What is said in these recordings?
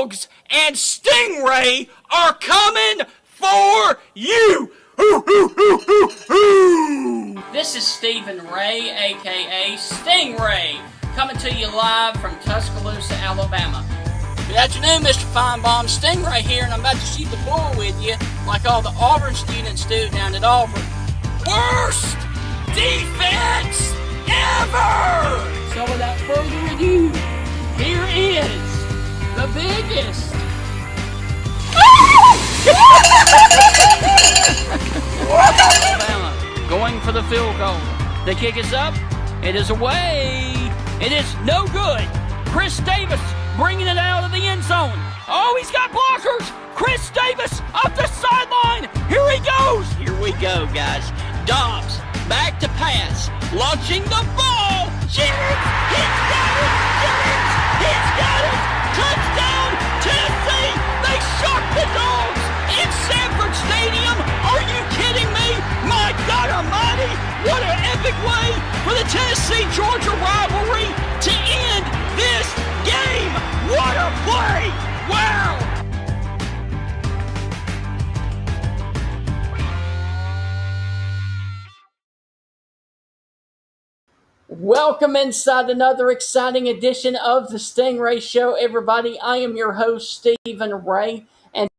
Bulldogs and Stingray are coming for you. This is Stephen Ray, a.k.a. Stingray, coming to you live from Tuscaloosa, Alabama. Good afternoon, Mr. Feinbaum. Stingray here, and I'm about to shoot the bull with you like all the Auburn students do down at Auburn. Worst defense ever! So without further ado, here is the biggest Alabama going for the field goal. The kick is up. It is away. It is no good. Chris Davis bringing it out of the end zone. Oh, he's got blockers. Chris Davis up the sideline. Here he goes. Here we go, guys. Dobbs back to pass. Launching the ball. Jennings, he's got it. Jennings, he's got it. Touchdown, Tennessee. They shocked the Dogs in Sanford Stadium. Are you kidding me? My God almighty. What an epic way for the Tennessee-Georgia rivalry to end this game. What a play. Wow. Welcome inside another exciting edition of the Stingray Show, everybody. I am your host, Stephen Ray, and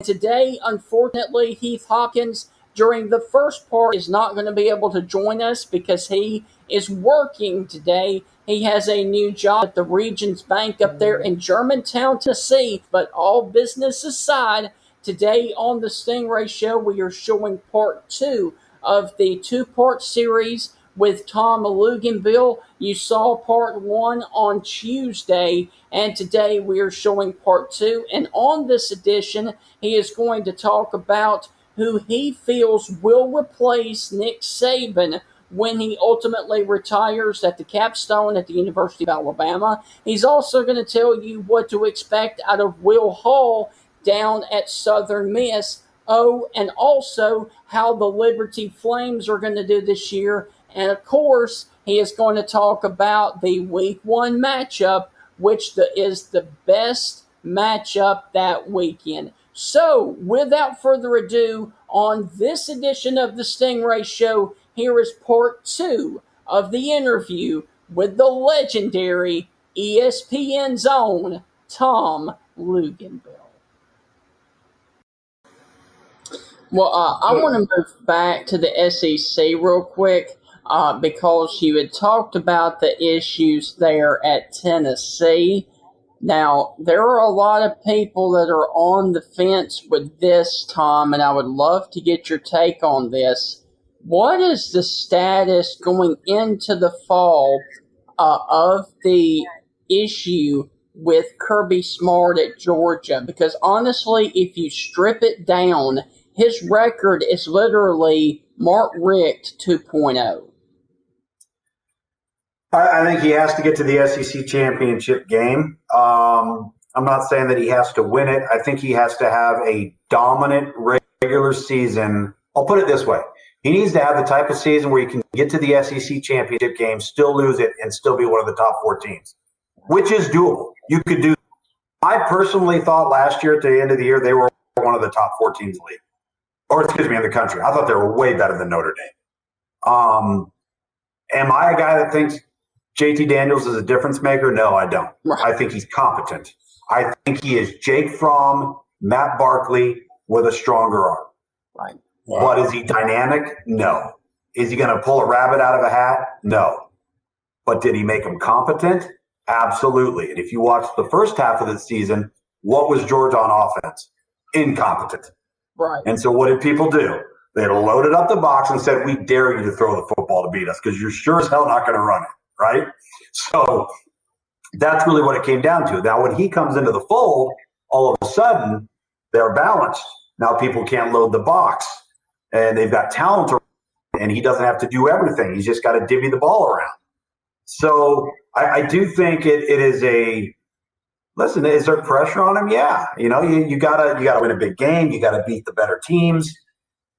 today, unfortunately, Heath Hopkins, during the first part, is not going to be able to join us because he is working today. He has a new job at the Regions Bank up there in Germantown, Tennessee. But all business aside, today on the Stingray Show, we are showing part 2 of the 2-part series with Tom Luginbill. You saw part 1 on Tuesday, and today we are showing part 2. And on this edition, he is going to talk about who he feels will replace Nick Saban when he ultimately retires at the capstone at the University of Alabama. He's also going to tell you what to expect out of Will Hall down at Southern Miss. Oh, and also how the Liberty Flames are going to do this year. And of course, he is going to talk about the Week 1 matchup, which is the best matchup that weekend. So, without further ado, on this edition of the Stingray Show, here is part 2 of the interview with the legendary ESPN's own Tom Luginbill. Well, I want to move back to the SEC real quick. Because you had talked about the issues there at Tennessee. Now, there are a lot of people that are on the fence with this, Tom, and I would love to get your take on this. What is the status going into the fall of the issue with Kirby Smart at Georgia? Because honestly, if you strip it down, his record is literally Mark Richt 2.0. I think he has to get to the SEC championship game. I'm not saying that he has to win it. I think he has to have a dominant regular season. I'll put it this way. He needs to have the type of season where you can get to the SEC championship game, still lose it, and still be one of the top 4 teams, which is doable. You could do that. I personally thought last year at the end of the year they were one of the top 4 teams in the league. Or, in the country. I thought they were way better than Notre Dame. Am I a guy that thinks JT Daniels is a difference maker? No, I don't. Right. I think he's competent. I think he is Jake Fromm, Matt Barkley with a stronger arm. Right. Wow. But is he dynamic? No. Is he going to pull a rabbit out of a hat? No. But did he make him competent? Absolutely. And if you watch the first half of the season, what was Georgia on offense? Incompetent. Right. And so what did people do? They loaded up the box and said, we dare you to throw the football to beat us because you're sure as hell not going to run it. Right? So that's really what it came down to. Now, when he comes into the fold, all of a sudden, they're balanced. Now people can't load the box, and they've got talent, and he doesn't have to do everything. He's just got to divvy the ball around. So I do think it is a – listen, is there pressure on him? Yeah. You you gotta win a big game. You got to beat the better teams.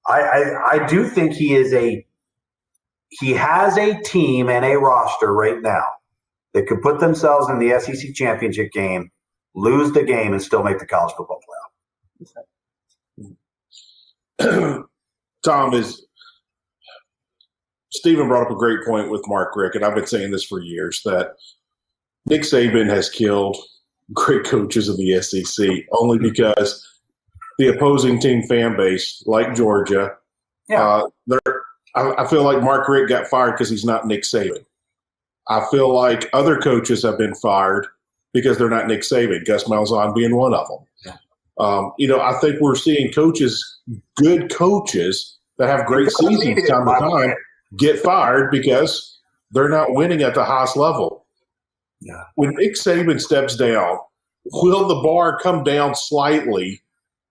I do think he has a team and a roster right now that could put themselves in the SEC championship game lose the game, and still make the college football playoff. Stephen brought up a great point with Mark Richt, and I've been saying this for years, that Nick Saban has killed great coaches in the SEC only because the opposing team fan base, like Georgia, I feel like Mark Richt got fired because he's not Nick Saban. I feel like other coaches have been fired because they're not Nick Saban, Gus Malzahn being one of them. Yeah. I think we're seeing good coaches that have great seasons time to time, get fired because they're not winning at the highest level. Yeah. When Nick Saban steps down, will the bar come down slightly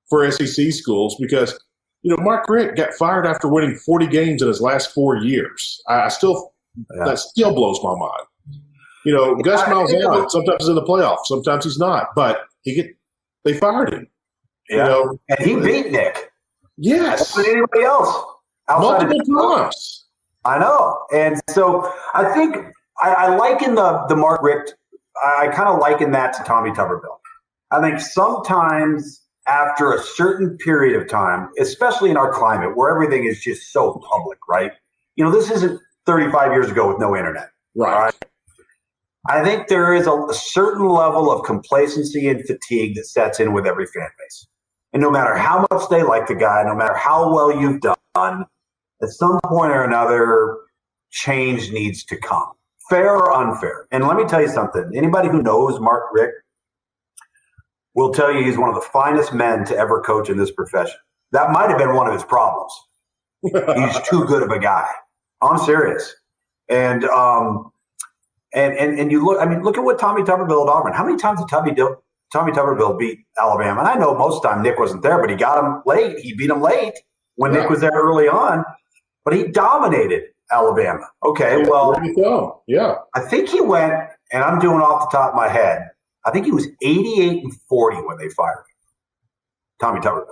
for SEC schools? Because, Mark Richt got fired after winning 40 games in his last 4 years. That still blows my mind. Gus Malzahn sometimes is in the playoffs, sometimes he's not, but they fired him. Yeah. And he beat Nick. Yes. More than anybody else. Multiple times. I know. And so I think I liken the Mark Richt, I kind of liken that to Tommy Tuberville. I think sometimes after a certain period of time, especially in our climate where everything is just so public, right? This isn't 35 years ago with no internet. Right. I think there is a certain level of complacency and fatigue that sets in with every fan base. And no matter how much they like the guy, no matter how well you've done, at some point or another, change needs to come. Fair or unfair. And let me tell you something. Anybody who knows Mark Richt will tell you he's one of the finest men to ever coach in this profession. That might have been one of his problems. He's too good of a guy. I'm serious. And you look at what Tommy Tuberville at Auburn. How many times did Tommy Tuberville beat Alabama? And I know most of the time Nick wasn't there, but he got him late. He beat him late when Nick was there early on. But he dominated Alabama. Okay, well, I think he went, and I'm doing off the top of my head, I think he was 88-40 when they fired him. Tommy Tuberville.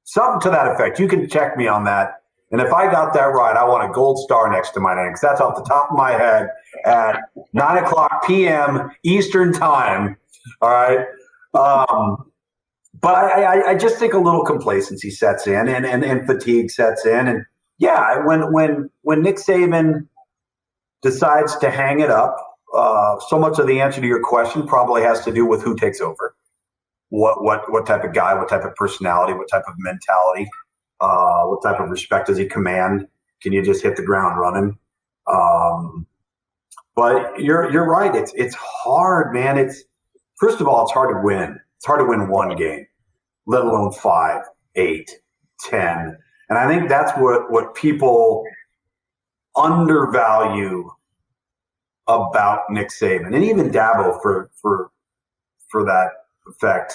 Something to that effect. You can check me on that. And if I got that right, I want a gold star next to my name, because that's off the top of my head at 9 o'clock p.m. Eastern time. All right. But I just think a little complacency sets in and fatigue sets in. And yeah, when Nick Saban decides to hang it up, so much of the answer to your question probably has to do with who takes over. What type of guy, what type of personality, what type of mentality, what type of respect does he command? Can you just hit the ground running? But you're right. It's hard, man. First of all, it's hard to win. It's hard to win one game, let alone 5, 8, 10. And I think that's what people undervalue about Nick Saban, and even Dabo for that effect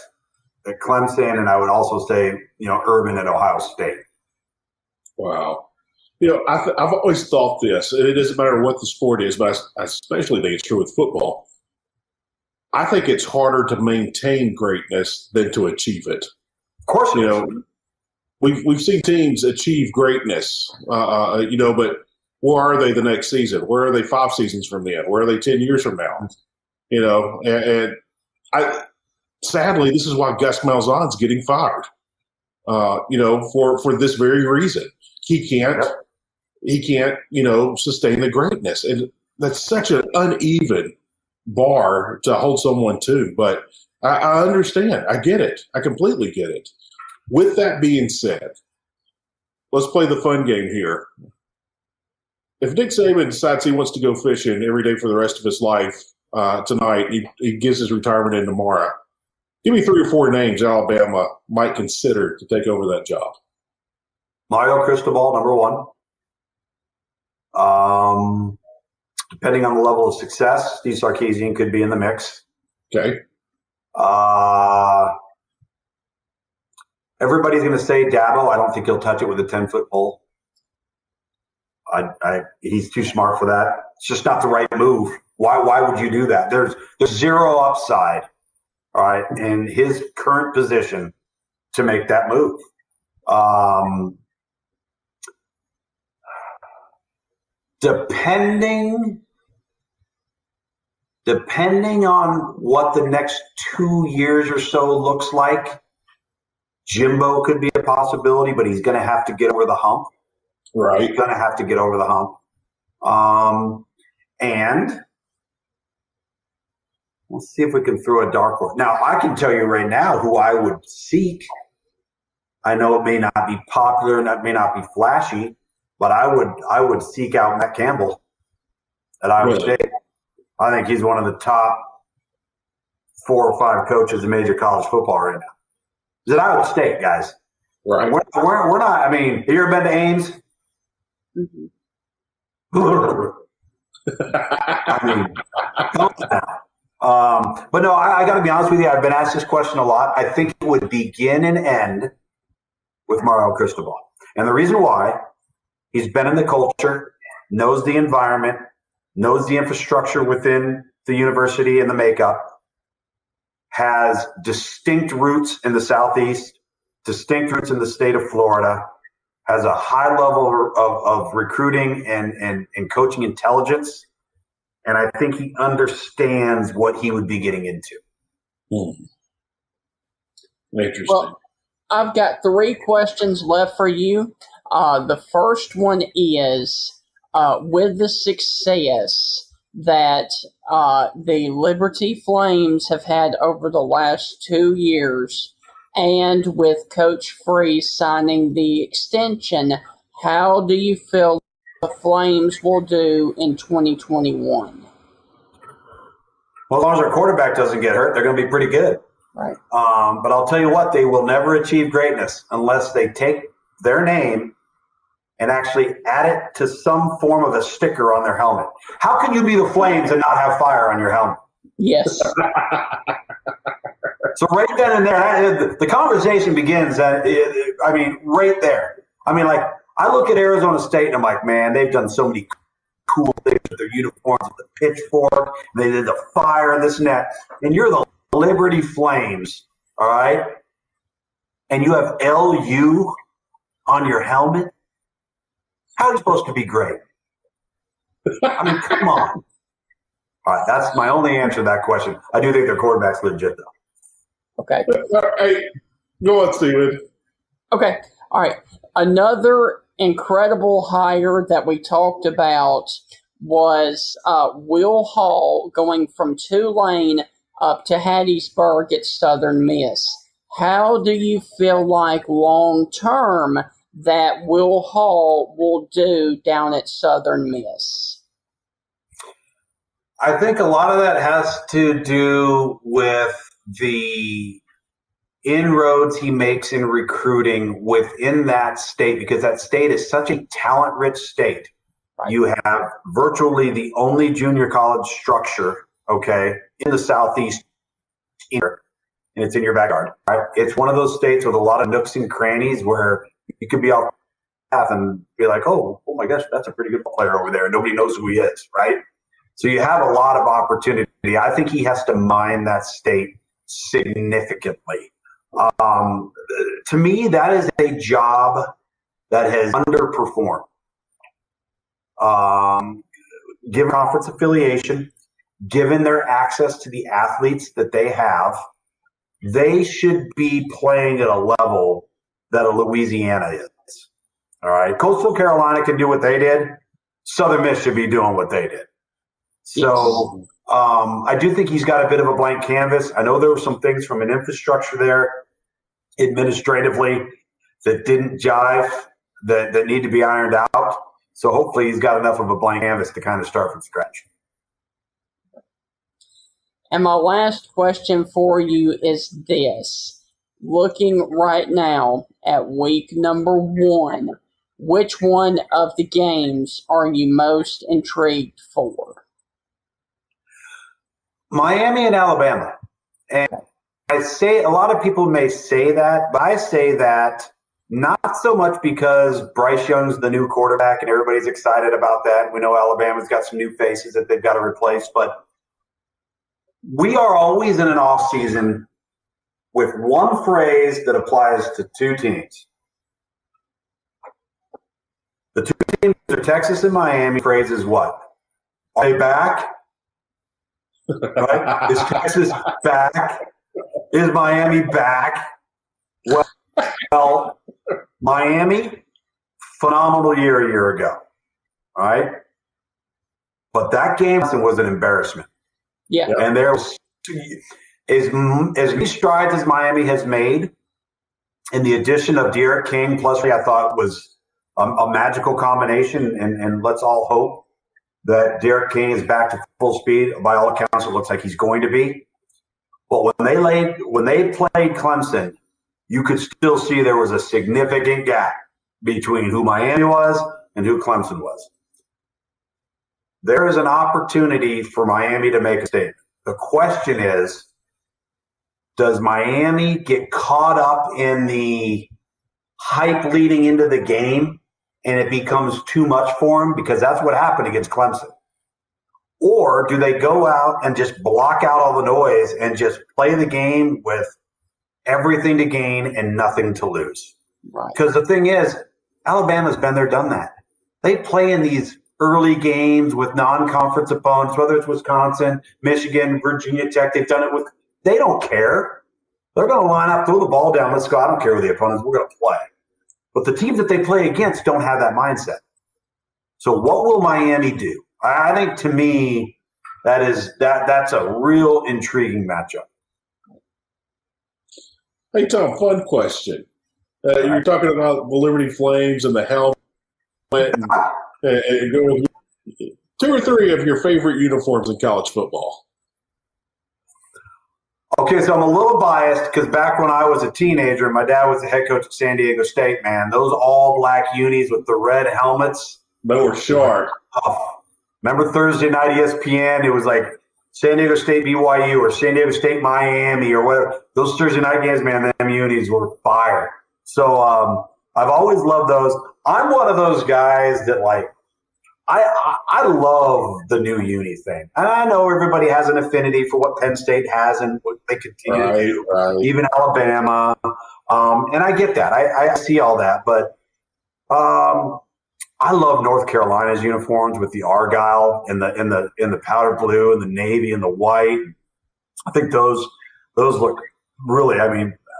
at Clemson, and I would also say, Urban at Ohio State. Wow. I've always thought this, and it doesn't matter what the sport is, but I especially think it's true with football. I think it's harder to maintain greatness than to achieve it. Of course, we've seen teams achieve greatness, but where are they the next season? Where are they 5 seasons from then? Where are they 10 years from now? Sadly, this is why Gus Malzahn's getting fired. For this very reason, he can't sustain the greatness, and that's such an uneven bar to hold someone to. But I understand. I get it. I completely get it. With that being said, let's play the fun game here. If Nick Saban decides he wants to go fishing every day for the rest of his life tonight, he gives his retirement in tomorrow. Give me 3 or 4 names Alabama might consider to take over that job. Mario Cristobal, number 1. Depending on the level of success, Steve Sarkisian could be in the mix. Okay. Everybody's going to say Dabo. I don't think he'll touch it with a 10-foot pole. He's too smart for that. It's just not the right move. Why would you do that? There's zero upside, all right, in his current position to make that move. Depending depending on what the next 2 years or so looks like, Jimbo could be a possibility, but he's going to have to get over the hump. Right. He's going to have to get over the hump. And let's see if we can throw a dark horse. Now, I can tell you right now who I would seek. I know it may not be popular and it may not be flashy, but I would seek out Matt Campbell at Iowa State. I think he's one of the top 4 or 5 coaches in major college football right now. He's at Iowa State, guys. Right. We're not. I mean, have you ever been to Ames? Mm-hmm. I mean, come on now. But no, I got to be honest with you. I've been asked this question a lot. I think it would begin and end with Mario Cristobal. And the reason why, he's been in the culture, knows the environment, knows the infrastructure within the university and the makeup, has distinct roots in the Southeast, distinct roots in the state of Florida, has a high level of recruiting and coaching intelligence. And I think he understands what he would be getting into. Interesting. Well, I've got 3 questions left for you. The first one is, with the success that the Liberty Flames have had over the last 2 years, and with Coach Freeze signing the extension, how do you feel the Flames will do in 2021? Well, as long as our quarterback doesn't get hurt, they're going to be pretty good. Right. But I'll tell you what, they will never achieve greatness unless they take their name and actually add it to some form of a sticker on their helmet. How can you be the Flames and not have fire on your helmet? Yes. So right then and there, the conversation begins right there. I mean, like, I look at Arizona State and I'm like, man, they've done so many cool things with their uniforms, with the pitchfork, they did the fire and this and that. And you're the Liberty Flames, all right? And you have LU on your helmet? How are you supposed to be great? I mean, come on. All right, that's my only answer to that question. I do think their quarterback's legit, though. Okay. Hey, go on, Steven. Okay. All right. Another incredible hire that we talked about was Will Hall going from Tulane up to Hattiesburg at Southern Miss. How do you feel like long-term that Will Hall will do down at Southern Miss? I think a lot of that has to do with the inroads he makes in recruiting within that state, because that state is such a talent-rich state. Right. You have virtually the only junior college structure, okay, in the Southeast, and it's in your backyard. Right? It's one of those states with a lot of nooks and crannies where you could be off path and be like, oh my gosh, that's a pretty good player over there, and nobody knows who he is, right? So you have a lot of opportunity. I think he has to mine that state significantly. To me, that is a job that has underperformed. Given conference affiliation, given their access to the athletes that they have, they should be playing at a level that a Louisiana is. All right. Coastal Carolina can do what they did. Southern Miss should be doing what they did. So I do think he's got a bit of a blank canvas. I know there were some things from an infrastructure there administratively that didn't jive, that need to be ironed out. So hopefully he's got enough of a blank canvas to kind of start from scratch. And my last question for you is this. Looking right now at week number 1, which one of the games are you most intrigued for? Miami and Alabama. And I say, a lot of people may say that, but I say that not so much because Bryce Young's the new quarterback and everybody's excited about that. We know Alabama's got some new faces that they've got to replace, but we are always in an off season with one phrase that applies to 2 teams. The 2 teams are Texas and Miami. Phrase is what? Are they back? Right? Is Texas back? Is Miami back? Well, Miami, phenomenal year a year ago. All right? But that game was an embarrassment. Yeah. And there was as many strides as Miami has made, and the addition of Derek King plus I thought was a magical combination. And let's all hope that Derek King is back to full speed. By all accounts, it looks like he's going to be. But when they played Clemson, you could still see there was a significant gap between who Miami was and who Clemson was. There is an opportunity for Miami to make a statement. The question is, does Miami get caught up in the hype leading into the game and it becomes too much for them? Because that's what happened against Clemson. Or do they go out and just block out all the noise and just play the game with everything to gain and nothing to lose? Right. Because the thing is, Alabama's been there, done that. They play in these early games with non-conference opponents, whether it's Wisconsin, Michigan, Virginia Tech. They've done it with – they don't care. They're going to line up, throw the ball down, let's go. I don't care who the opponents, we're going to play. But the teams that they play against don't have that mindset. So what will Miami do? I think, to me, that's a real intriguing matchup. Hey, Tom, fun question. You're talking about the Liberty Flames and the helmet and go with 2 or 3 of your favorite uniforms in college football. Okay, so I'm a little biased because back when I was a teenager, my dad was the head coach at San Diego State, man. Those all-black unis with the red helmets. They were sharp. Remember Thursday night ESPN? It was like San Diego State BYU or San Diego State Miami or whatever. Those Thursday night games, man, them unis were fire. So I've always loved those. I'm one of those guys that, like, I love the new uni thing. And I know everybody has an affinity for what Penn State has and what they continue to do, even Alabama. And I get that. I see all that. But I love North Carolina's uniforms with the Argyle and the powder blue and the navy and the white. I think those look really,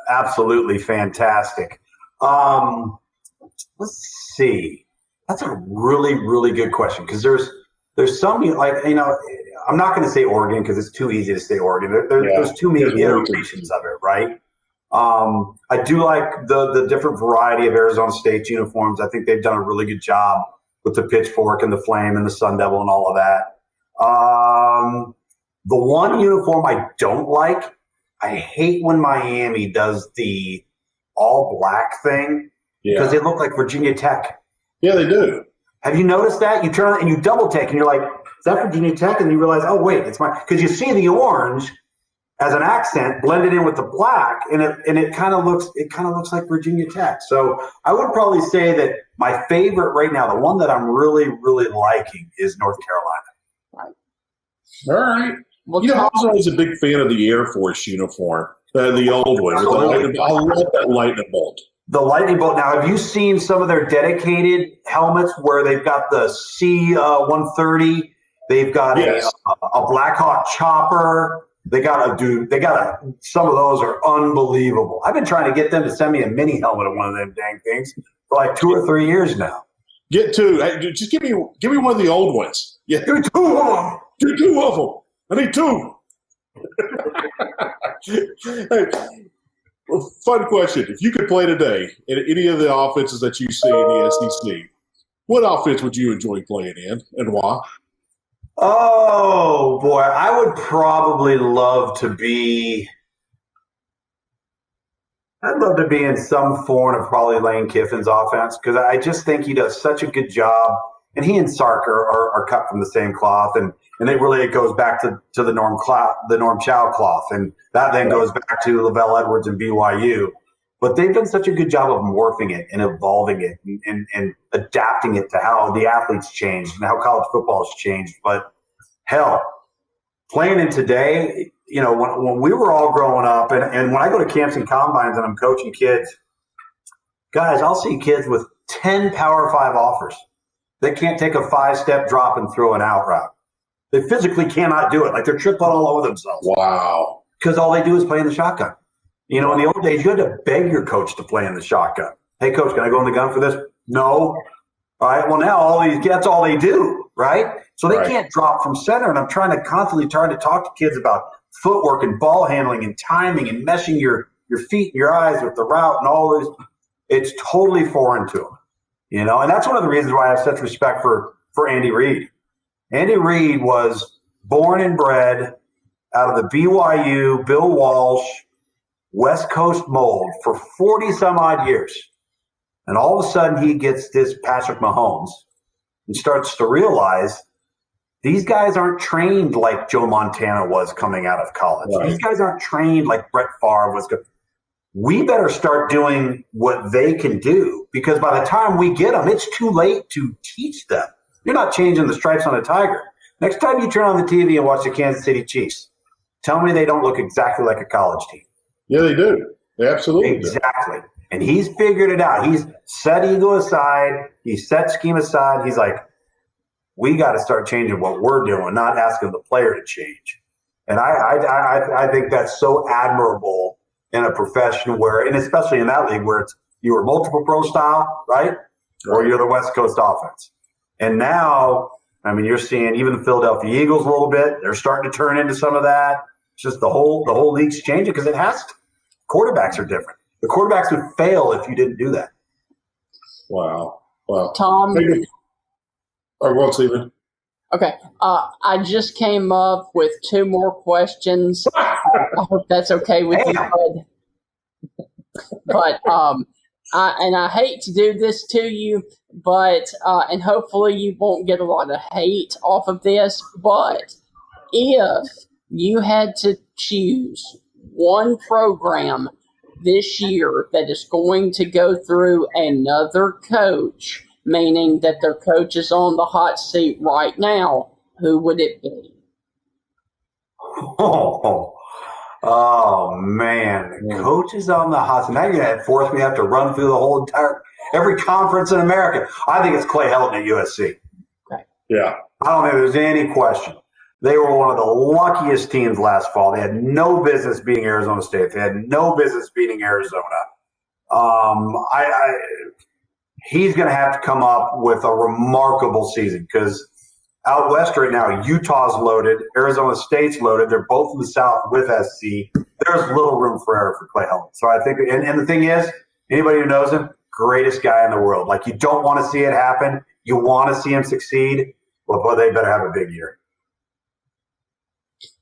absolutely fantastic. Let's see. That's a really, really good question because there's some, I'm not going to say Oregon because it's too easy to say Oregon. There's too many iterations of it, right? I do like the different variety of Arizona State's uniforms. I think they've done a really good job with the pitchfork and the flame and the Sun Devil and all of that. The one uniform I don't like, I hate when Miami does the all black thing because they look like Virginia Tech. Yeah, they do. Have you noticed that? You turn on and you double take and you're like, is that Virginia Tech? And you realize, oh, wait, it's mine. Because you see the orange as an accent blended in with the black, and it kind of looks like Virginia Tech. So I would probably say that my favorite right now, the one that I'm really, really liking, is North Carolina. Right. All right. Well, I was always a big fan of the Air Force uniform, the old one. I love that lightning bolt. The lightning bolt. Now, have you seen some of their dedicated helmets where they've got the C-130? They've got a Black Hawk chopper. Some of those are unbelievable. I've been trying to get them to send me a mini helmet of one of them dang things for like 2 or 3 years now. Get 2. Hey, just give me one of the old ones. Yeah, give me 2 of them. Do 2 of them. I need 2. Hey, fun question. If you could play today in any of the offenses that you see in the SEC, what offense would you enjoy playing in and why? Oh, boy. I would probably love to be – I'd love to be in some form of probably Lane Kiffin's offense because I just think he does such a good job. And he and Sark are cut from the same cloth. And it goes back to the Norm Chow cloth. And that then goes back to Lavelle Edwards and BYU. But they've done such a good job of morphing it and evolving it and adapting it to how the athletes changed and how college football has changed. But hell, playing in today, when we were all growing up, and when I go to camps and combines and I'm coaching kids, guys, I'll see kids with 10 Power 5 offers. They can't take a 5-step drop and throw an out route. They physically cannot do it. Like they're tripping all over themselves. Wow. Because all they do is play in the shotgun. In the old days, you had to beg your coach to play in the shotgun. Hey, coach, can I go in the gun for this? No. All right. Well, now that's all they do, right? So they can't drop from center. And I'm trying to talk to kids about footwork and ball handling and timing and meshing your feet and your eyes with the route and all this. It's totally foreign to them, And that's one of the reasons why I have such respect for Andy Reid. Andy Reid was born and bred out of the BYU, Bill Walsh, West Coast mold for 40 some odd years. And all of a sudden he gets this Patrick Mahomes and starts to realize these guys aren't trained like Joe Montana was coming out of college. Right. These guys aren't trained like Brett Favre was. We better start doing what they can do, because by the time we get them, it's too late to teach them. You're not changing the stripes on a tiger. Next time you turn on the TV and watch the Kansas City Chiefs, tell me they don't look exactly like a college team. Yeah, they do. They absolutely do. Exactly. And he's figured it out. He's set ego aside. He's set scheme aside. He's like, we got to start changing what we're doing, not asking the player to change. And I think that's so admirable in a profession where, and especially in that league where you were multiple pro style, right? Or you're the West Coast offense. And now, I mean, you're seeing even the Philadelphia Eagles a little bit. They're starting to turn into some of that. It's just the whole league's changing because it has to. Quarterbacks are different. The quarterbacks would fail if you didn't do that. Wow. Tom. Or what, Stephen? Okay. I just came up with 2 more questions. I hope that's okay with you, bud. But I hate to do this to you, but and hopefully you won't get a lot of hate off of this. But if you had to choose one program this year that is going to go through another coach, meaning that their coach is on the hot seat right now, who would it be? Oh man. Coach is on the hot seat. Now you're going to force me to have to run through the whole every conference in America. I think it's Clay Helton at USC. Okay. Yeah. I don't think there's any question. They were one of the luckiest teams last fall. They had no business beating Arizona State. They had no business beating Arizona. He's going to have to come up with a remarkable season because out west right now, Utah's loaded, Arizona State's loaded. They're both in the South with SC. There's little room for error for Clay Helton. So I think, and the thing is, anybody who knows him, greatest guy in the world. Like, you don't want to see it happen. You want to see him succeed. Well, boy, they better have a big year.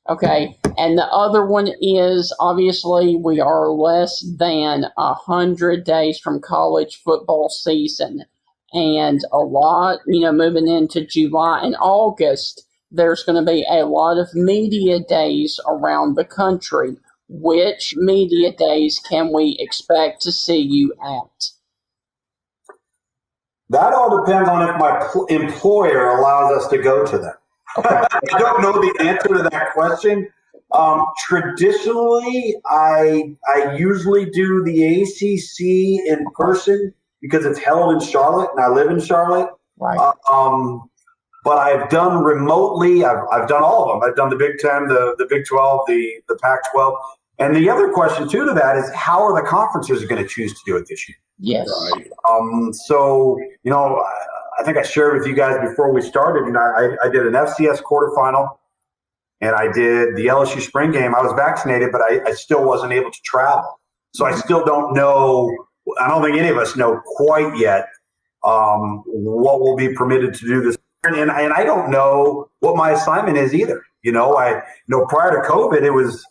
Okay, and the other one is, obviously, we are less than 100 days from college football season, and a lot, moving into July and August, there's going to be a lot of media days around the country. Which media days can we expect to see you at? That all depends on if my employer allows us to go to them. I don't know the answer to that question. Traditionally, I usually do the ACC in person because it's held in Charlotte, and I live in Charlotte. Right. But I've done remotely. I've done all of them. I've done the Big Ten, the Big 12, the Pac-12. And the other question, too, to that is how are the conferences going to choose to do it this year? Yes. Right. So, I think I shared with you guys before we started, I did an FCS quarterfinal, and I did the LSU spring game. I was vaccinated, but I still wasn't able to travel. So I still don't know. I don't think any of us know quite yet what we'll be permitted to do this. And I don't know what my assignment is either. Prior to COVID, it was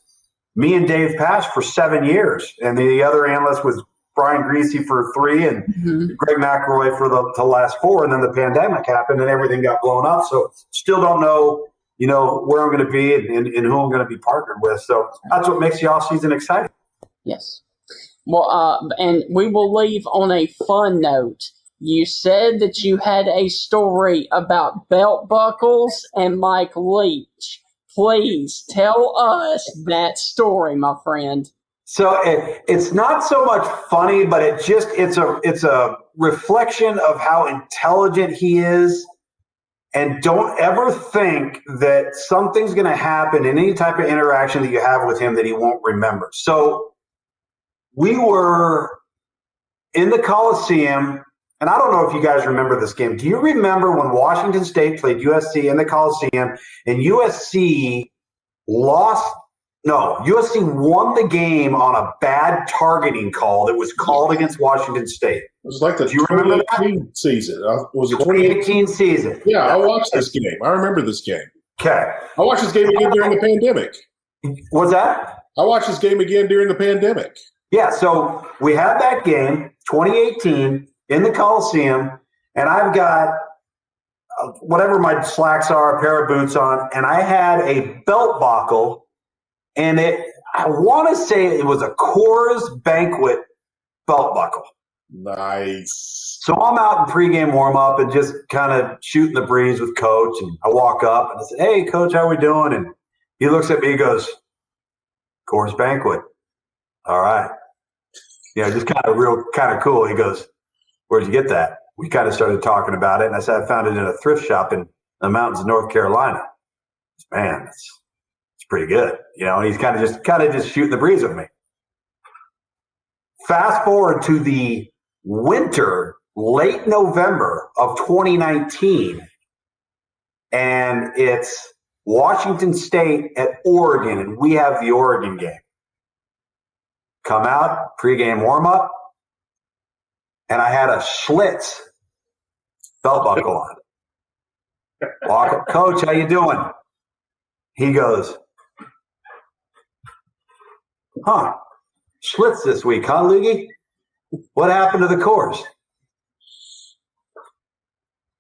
me and Dave Pasch for 7 years, and the other analyst was Brian Greasy for 3 and Greg McElroy for the last 4. And then the pandemic happened and everything got blown up. So still don't know, where I'm going to be and who I'm going to be partnered with. So that's what makes the off season exciting. Yes. Well, and we will leave on a fun note. You said that you had a story about belt buckles and Mike Leach. Please tell us that story, my friend. So it's not so much funny, but it's a reflection of how intelligent he is And don't ever think that something's going to happen in any type of interaction that you have with him that he won't remember. So we were in the Coliseum, and I don't know if you guys remember this game. Do you remember when Washington State played USC in the Coliseum and USC lost? No, USC won the game on a bad targeting call that was called against Washington State. It was like the Do you remember that 2018 season. Was it 2018 season? Yeah, I watched this game. I remember this game. Okay. I watched this game again during the pandemic. What's that? I watched this game again during the pandemic. Yeah, so we had that game, 2018, in the Coliseum, and I've got whatever my slacks are, a pair of boots on, and I had a belt buckle, and I want to say it was a Coors Banquet belt buckle. Nice. So I'm out in pregame warm-up and just kind of shooting the breeze with Coach, and I walk up, and I said, "Hey, Coach, how we doing?" And he looks at me, he goes, "Coors Banquet. All right." Just kind of cool. He goes, "Where'd you get that?" We kind of started talking about it, and I said, "I found it in a thrift shop in the mountains of North Carolina." Man, it's pretty good. And he's kind of just shooting the breeze with me. Fast forward to the winter, late November of 2019, and it's Washington State at Oregon, and we have the Oregon game. Come out, pregame warm-up, and I had a Schlitz belt buckle on. Walk up, "Coach, how you doing?" He goes, "Huh, Schlitz this week, huh, Lugie? What happened to the Coors?"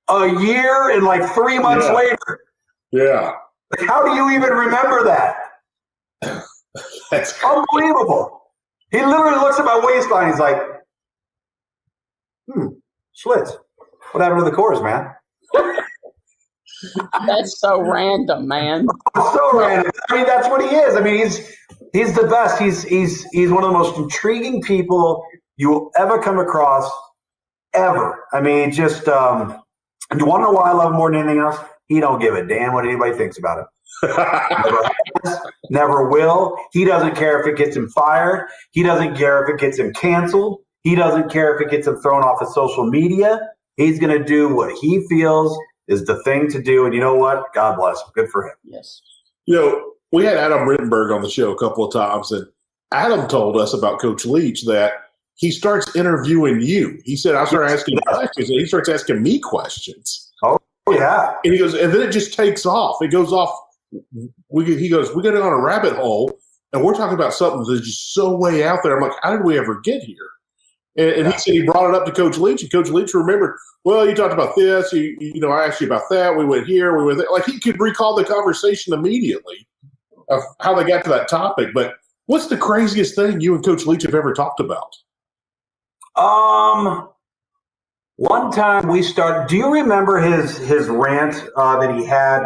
A year and like 3 months later. Yeah. How do you even remember that? That's unbelievable. He literally looks at my waistline. He's like, Schlitz. What happened to the Coors, man? That's so random, man. So random. I mean, that's what he is. I mean, he's the best. He's one of the most intriguing people you will ever come across, ever. I mean, just you want to know why I love him more than anything else? He don't give a damn what anybody thinks about him. Never has, never will. He doesn't care if it gets him fired. He doesn't care if it gets him canceled. He doesn't care if it gets him thrown off of social media. He's going to do what he feels is the thing to do. And you know what? God bless him. Good for him. Yes. We had Adam Rittenberg on the show a couple of times, and Adam told us about Coach Leach that he starts interviewing you. He said, I start asking questions, and he starts asking me questions. Oh, yeah. And he goes, and then it just takes off. It goes off. He goes, we got on a rabbit hole, and we're talking about something that's just so way out there. I'm like, how did we ever get here? And he said he brought it up to Coach Leach, and Coach Leach remembered, well, you talked about this. I asked you about that. We went here. We went there. Like, he could recall the conversation immediately of how they got to that topic. But what's the craziest thing you and Coach Leach have ever talked about? One time we started. Do you remember his rant that he had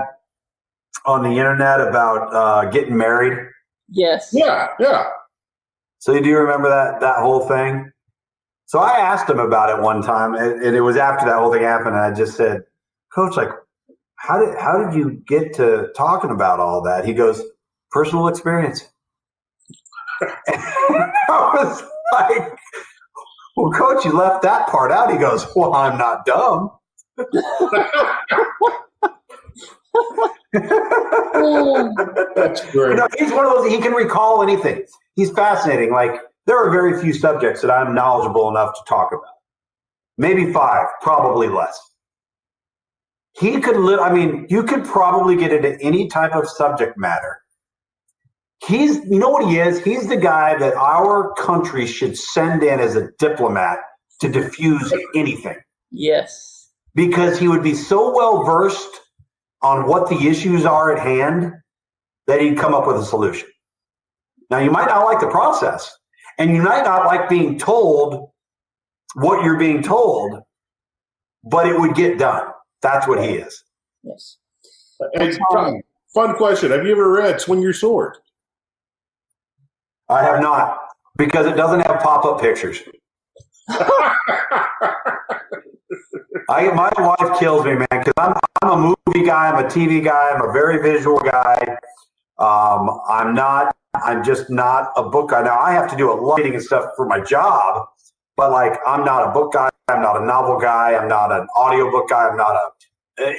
on the internet about getting married? Yes. Yeah. So do you remember that whole thing? So I asked him about it one time, and it was after that whole thing happened. And I just said, Coach, like, how did you get to talking about all that? He goes, personal experience. And I was like, well, Coach, you left that part out. He goes, well, I'm not dumb. That's great. He's one of those, he can recall anything. He's fascinating. Like, there are very few subjects that I'm knowledgeable enough to talk about. Maybe 5, probably less. He could you could probably get into any type of subject matter. You know what he is? He's the guy that our country should send in as a diplomat to diffuse anything. Yes. Because he would be so well versed on what the issues are at hand that he'd come up with a solution. Now, you might not like the process, and you might not like being told what you're being told, but it would get done. That's what he is. Yes. Hey, Tom, fun question. Have you ever read Swing Your Sword? I have not, because it doesn't have pop-up pictures. My wife kills me, man, because I'm a movie guy, I'm a TV guy, I'm a very visual guy. I'm just not a book guy. Now I have to do a lot of reading and stuff for my job, but like I'm not a book guy, I'm not a novel guy, I'm not an audiobook guy, I'm not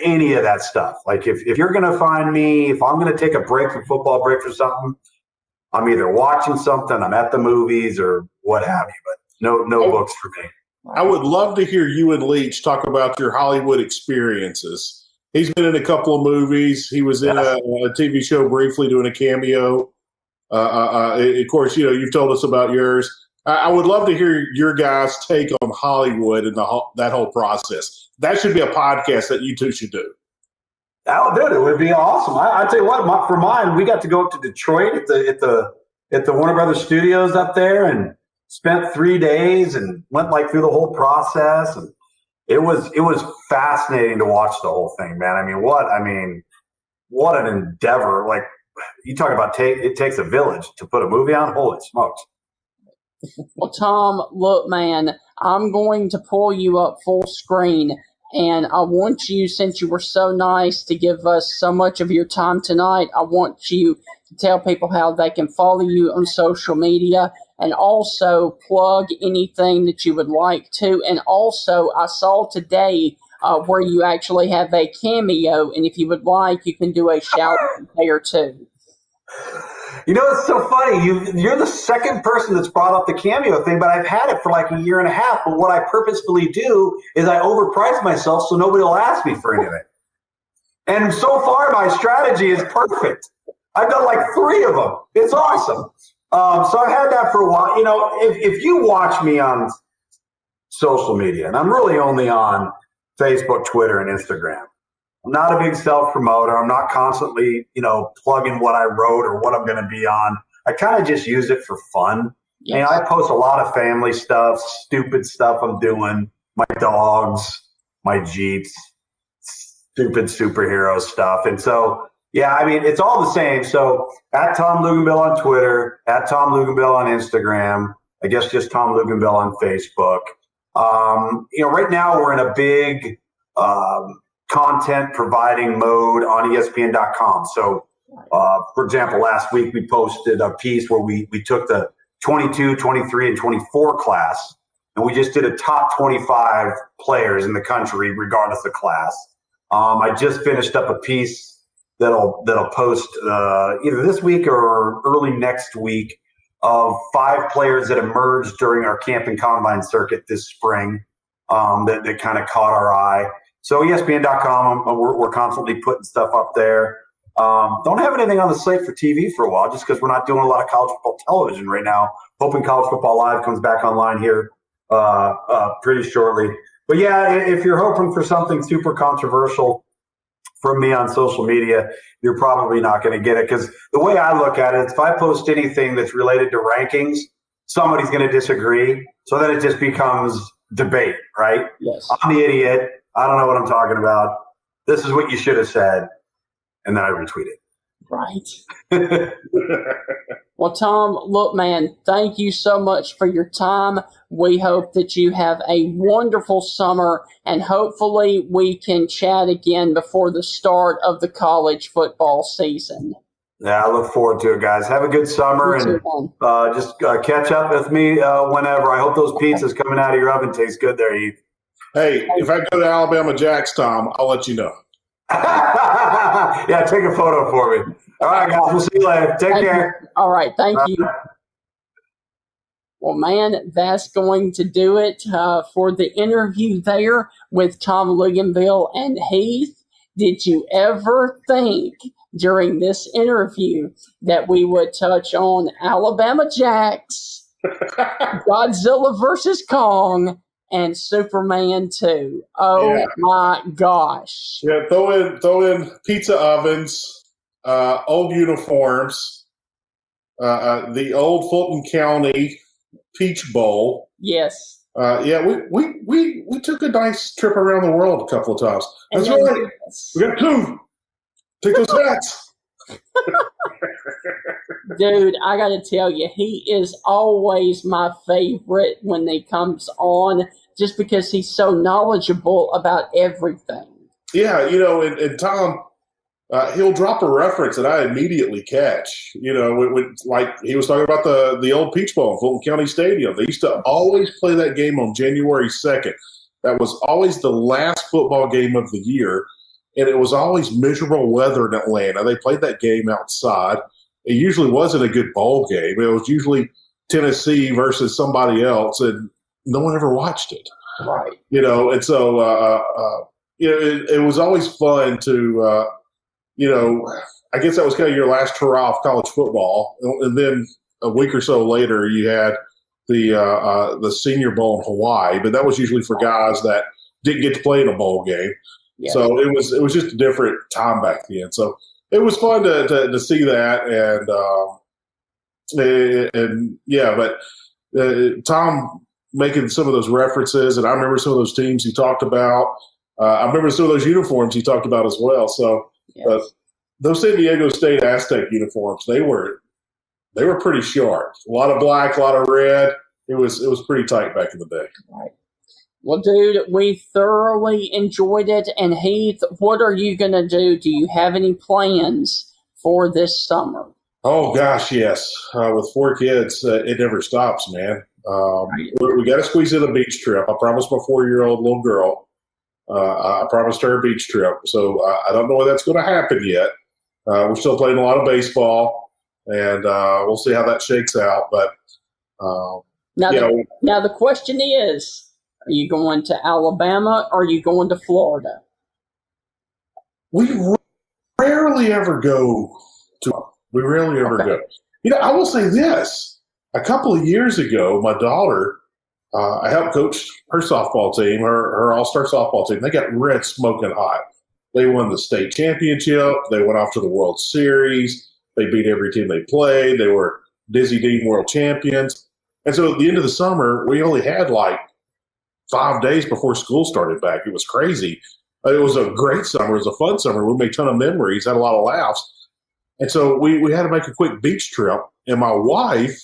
any of that stuff. Like if you're gonna find me, if I'm gonna take a break from football, break for something, I'm either watching something, I'm at the movies, or what have you. But no books for me. I would love to hear you and Leach talk about your Hollywood experiences. He's been in a couple of movies. He was in a TV show briefly doing a cameo. Of course, you've told us about yours. I would love to hear your guys' take on Hollywood and that whole process. That should be a podcast that you two should do. It would be awesome. I tell you what, for mine, we got to go up to Detroit at the Warner Brothers Studios up there and spent 3 days and went through the whole process, and it was fascinating to watch the whole thing, man. What an endeavor! Like you talk about, it takes a village to put a movie on. Holy smokes! Well, Tom, look, man, I'm going to pull you up full screen, and I want you, since you were so nice to give us so much of your time tonight, I want you to tell people how they can follow you on social media, and also plug anything that you would like to. And also, I saw today where you actually have a cameo, and if you would like, you can do a shout out there too. It's so funny. You're the second person that's brought up the cameo thing, but I've had it for like a year and a half. But what I purposefully do is I overprice myself so nobody will ask me for anything. And so far, my strategy is perfect. I've done like 3 of them. It's awesome. So I've had that for a while. If you watch me on social media, and I'm really only on Facebook, Twitter, and Instagram, I'm not a big self-promoter. I'm not constantly, plugging what I wrote or what I'm going to be on. I kind of just use it for fun. Yes. I post a lot of family stuff, stupid stuff I'm doing, my dogs, my Jeeps, stupid superhero stuff. And so, it's all the same. So at Tom Luginbill on Twitter, at Tom Luginbill on Instagram, I guess just Tom Luginbill on Facebook. Right now we're in a big content providing mode on ESPN.com. So, for example, last week we posted a piece where we took the 22, 23, and 24 class, and we just did a top 25 players in the country, regardless of class. I just finished up a piece that'll post either this week or early next week of 5 players that emerged during our camp and combine circuit this spring that kind of caught our eye. So ESPN.com, we're constantly putting stuff up there. Don't have anything on the slate for TV for a while, just because we're not doing a lot of college football television right now. Hoping College Football Live comes back online here pretty shortly. But if you're hoping for something super controversial from me on social media, you're probably not going to get it, because the way I look at it, if I post anything that's related to rankings, somebody's going to disagree. So then it just becomes debate, right? Yes. I'm the idiot. I don't know what I'm talking about. This is what you should have said. And then I retweet it. Right. Well, Tom, look, man, thank you so much for your time. We hope that you have a wonderful summer, and hopefully we can chat again before the start of the college football season. Yeah, I look forward to it, guys. Have a good summer, and just catch up with me whenever. I hope those pizzas coming out of your oven taste good there, Heath. Hey, if I go to Alabama Jacks, Tom, I'll let you know. Yeah, take a photo for me. All right, guys. We'll see you later. Take care. All right. Thank you. Well, man, that's going to do it for the interview there with Tom Luginbill and Heath. Did you ever think during this interview that we would touch on Alabama Jacks, Godzilla versus Kong, and Superman 2? Oh, my gosh. Yeah, throw in pizza ovens, old uniforms, the old Fulton County Peach Bowl. Yes. We took a nice trip around the world a couple of times. That's right. We got 2. Take those hats. Dude, I got to tell you, he is always my favorite when he comes on, just because he's so knowledgeable about everything. Yeah, and Tom, he'll drop a reference that I immediately catch. Like he was talking about the old Peach Bowl in Fulton County Stadium. They used to always play that game on January 2nd. That was always the last football game of the year, and it was always miserable weather in Atlanta. They played that game outside. It usually wasn't a good bowl game. It was usually Tennessee versus somebody else, and no one ever watched it. Right. And so it was always fun to, I guess that was kind of your last hurrah of college football. And then a week or so later, you had the Senior Bowl in Hawaii, but that was usually for guys that didn't get to play in a bowl game. Yeah. So it was just a different time back then. So it was fun to see that, but Tom making some of those references, and I remember some of those teams he talked about. I remember some of those uniforms he talked about as well. So those San Diego State Aztec uniforms, they were pretty sharp. A lot of black, a lot of red. It was pretty tight back in the day. Right. Well, dude, we thoroughly enjoyed it. And Heath, what are you going to do? Do you have any plans for this summer? Oh, gosh, yes. With 4 kids, it never stops, man. We got to squeeze in a beach trip. I promised my 4-year-old little girl. I promised her a beach trip. So I don't know when that's going to happen yet. We're still playing a lot of baseball, and we'll see how that shakes out. But now the question is, are you going to Alabama or are you going to Florida? We rarely ever go to – we rarely ever go. I will say this. A couple of years ago, my daughter, I helped coach her softball team, her all-star softball team. They got red smoking hot. They won the state championship. They went off to the World Series. They beat every team they played. They were Dizzy Dean world champions. And so at the end of the summer, we only had like 5 days before school started back. It was crazy. It was a great summer. It was a fun summer. We made a ton of memories, had a lot of laughs. And so we had to make a quick beach trip. And my wife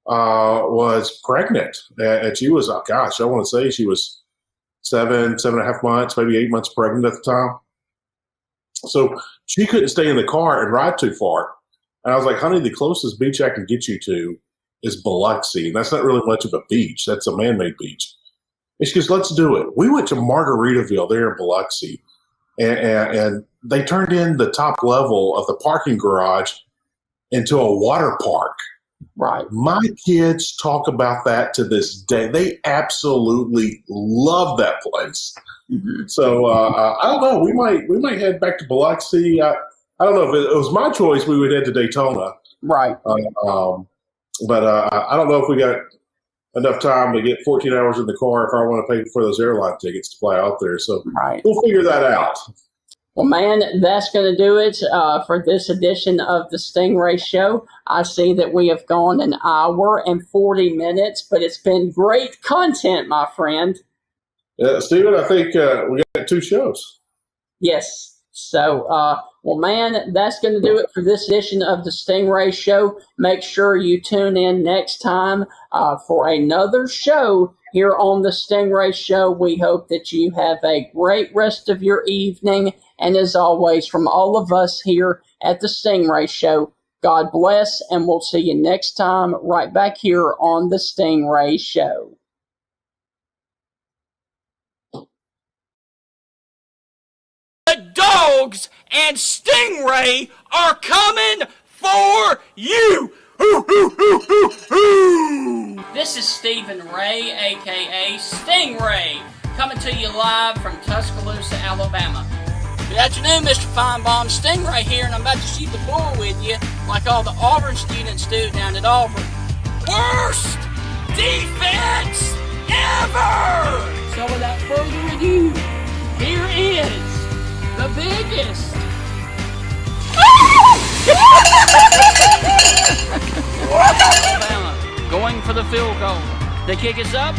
was pregnant. And she was, I want to say she was 7.5 months, maybe 8 months pregnant at the time. So she couldn't stay in the car and ride too far. And I was like, honey, the closest beach I can get you to is Biloxi. And that's not really much of a beach. That's a man-made beach. And she goes, let's do it. We went to Margaritaville there in Biloxi. And they turned in the top level of the parking garage into a water park. Right. My kids talk about that to this day. They absolutely love that place. Mm-hmm. So I don't know. We might head back to Biloxi. I don't know if it was my choice. We would head to Daytona. Right. But I don't know if we got enough time to get 14 hours in the car if I want to pay for those airline tickets to fly out there. So We'll figure that out. Well, man, that's going to do it for this edition of the Stingray Show. I see that we have gone an hour and 40 minutes, but it's been great content, my friend. Stephen, I think we got 2 shows. Yes. So, well, man, that's going to do it for this edition of the Stingray Show. Make sure you tune in next time for another show here on the Stingray Show. We hope that you have a great rest of your evening. And as always, from all of us here at the Stingray Show, God bless, and we'll see you next time right back here on the Stingray Show. The Dogs and Stingray are coming for you! This is Stephen Ray, a.k.a. Stingray, coming to you live from Tuscaloosa, Alabama. Good afternoon, Mr. Feinbaum. Stingray here, and I'm about to shoot the bull with you like all the Auburn students do down at Auburn. Worst defense ever! So without further ado, here is the biggest Alabama going for the field goal. The kick is up.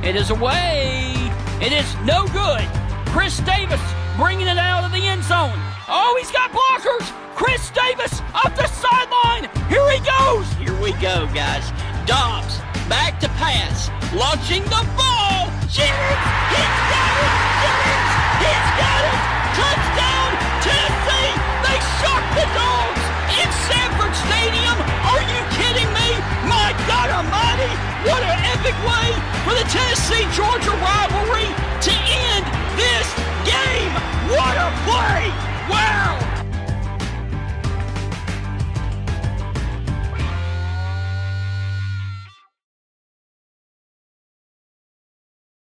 It is away. It is no good. Chris Davis bringing it out of the end zone. Oh, he's got blockers. Chris Davis up the sideline. Here he goes. Here we go, guys. Dobbs back to pass. Launching the ball. Jennings, he's got it. Jennings, he's got it. Touchdown, Tennessee. They shocked the Dogs in Sanford Stadium. Are you kidding me? My God almighty. What an epic way for the Tennessee-Georgia rivalry